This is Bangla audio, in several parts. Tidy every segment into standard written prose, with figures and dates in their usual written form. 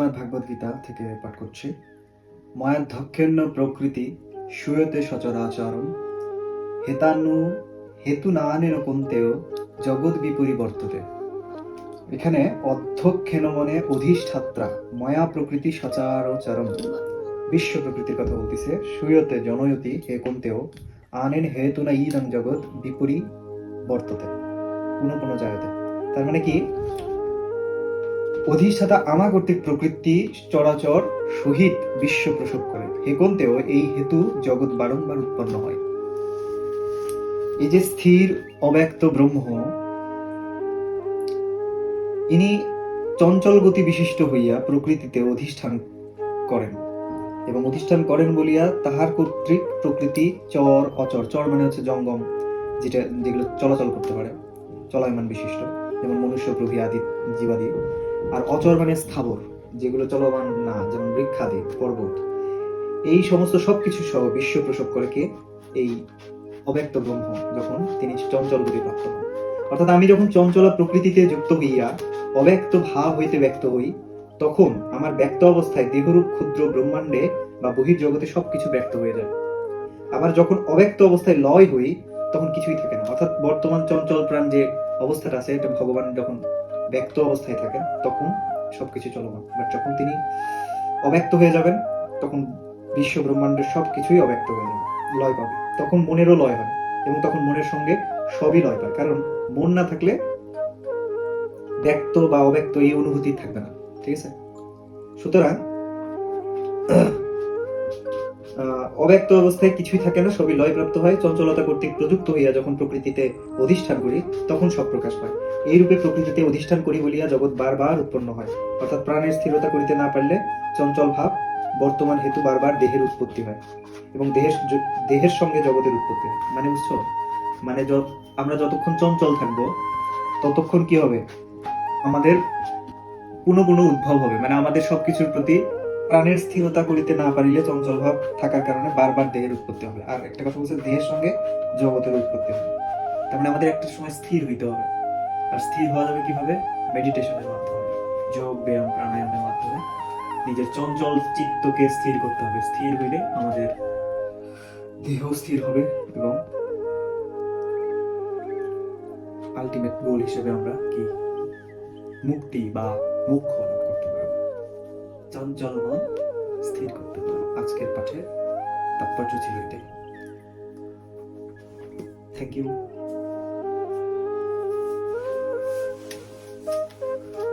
শ্রীমদ্ ভাগবত গীতা থেকে পাঠ করছি। ময়াধ্যক্ষেন্ন প্রকৃতি শুয়তে সচরাচরম হেতানু হেতুনানেন কুন্তেয় জগৎ বিপরিবর্ততে। এখানে অধ্যক্ষেন মনে অধিষ্ঠাত্রা ময়া প্রকৃতি সচরাচরম, বিশ্ব প্রকৃতির কথা বলতেছে। শুয়তে জনয়তি হে কুন্তেয় আনেন হেতুনা ইদং জগৎ বিপরিবর্ততে পুনঃ জায়তে। তার মানে কি, অধিষ্ঠাতা আমা কর্তৃক প্রকৃতি চরাচর সহিত বিশ্ব প্রসব করে, হে কোনতেও এই হেতু জগৎ বারংবার উৎপন্ন হয়। এই যে স্থির অব্যক্ত ব্রহ্ম, ইনি চঞ্চল গতি বিশিষ্ট হইয়া প্রকৃতিতে অধিষ্ঠান করেন, এবং অধিষ্ঠান করেন বলিয়া তাহার কর্তৃক প্রকৃতি চর অচর, চর মানে হচ্ছে জঙ্গম, যেগুলো চলাচল করতে পারে, চলয়মান বিশিষ্ট, যেমন মনুষ্য প্রভৃতি আদি জীবাদি। আর অচর মানে স্থাবর, যেগুলো চলমান না, যেমন বৃক্ষাদি পর্বত। এই সমস্ত সবকিছু সহ বিশ্ব প্রসব করে কে? এই অব্যক্ত ব্রহ্ম, যখন তিনি চঞ্চল গতি প্রাপ্ত হন। অর্থাৎ আমি যখন চঞ্চল প্রকৃতিতে যুক্ত হইয়া অব্যক্ত ভাব হইতে ব্যক্ত হই, তখন আমার ব্যক্ত অবস্থায় দেহরূপ ক্ষুদ্র ব্রহ্মাণ্ডে বা বহির্জগতে সবকিছু ব্যক্ত হয়ে যায়। আবার যখন অব্যক্ত অবস্থায় লয় হই, তখন কিছুই থাকে না। অর্থাৎ বর্তমান চঞ্চল প্রাণ যে অবস্থাটা আছে, এটা ভগবান যখন ব্যক্ত অবস্থায় থাকেন তখন সবকিছু চলমান। বাট যখন তিনি অব্যক্ত হয়ে যাবেন, তখন বিশ্ব ব্রহ্মাণ্ডের সবকিছুই অব্যক্ত হয়ে যাবে, লয় পাবে। তখন মনেরও লয় হয়, এবং তখন মনের সঙ্গে সবই লয় পায়। কারণ মন না থাকলে ব্যক্ত বা অব্যক্ত এই অনুভূতি থাকবে না। ঠিক আছে? সুতরাং অব্যক্ত অবস্থায় কিছুই থাকে না, সবই লয়প্রাপ্ত হয়। চঞ্চলতা কর্তৃক প্রযুক্ত হইয়া যখন প্রকৃতিতে অধিষ্ঠান করি, তখন সব প্রকাশ পায়। এই রূপে প্রকৃতিতে অধিষ্ঠান করি বলিয়া জগৎ বারবার উৎপন্ন হয়। অর্থাৎ প্রাণের স্থিরতা করিতে না পারলে চঞ্চল ভাব বর্তমান হেতু বারবার দেহের উৎপত্তি হয়, এবং দেহের সঙ্গে জগতের উৎপত্তি হয়। মানে বুঝছো? মানে আমরা যতক্ষণ চঞ্চল থাকবো, ততক্ষণ কি হবে? আমাদের পুনঃ উদ্ভব হবে। মানে আমাদের সবকিছুর প্রতি প্রাণের স্থিরতা করিতে না পারিলে চঞ্চল ভাব থাকার কারণে বারবার দেহের উৎপত্তি হবে। আর একটা কথা বলছে, দেহের সঙ্গে জগতের উৎপত্তি হবে। তার মানে আমাদের একটা সময় স্থির হইতে হবে। আর স্থির হওয়া যাবে কিভাবে? মেডিটেশনের মাধ্যমে, যোগ ব্যায়াম প্রাণায়ামের মাধ্যমে নিজের চঞ্চল চিত্তকে স্থির করতে হবে। স্থির হইলে আমাদের দেহ স্থির হবে, এবং আলটিমেট গোল হিসেবে আমরা কি মুক্তি বা মোক্ষ লাভ করতে পারবো। চঞ্চল মন স্থির করতে পারবো। আজকের পাঠে তাৎপর্য ছিল এটাই। Thank you.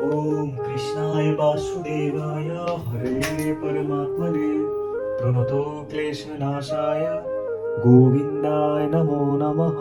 ওম কৃষ্ণায় বাসুদেবায় হরে পরমাত্মনে প্রণতো ক্লেশনাশায় গোবিন্দায় নমো নমঃ।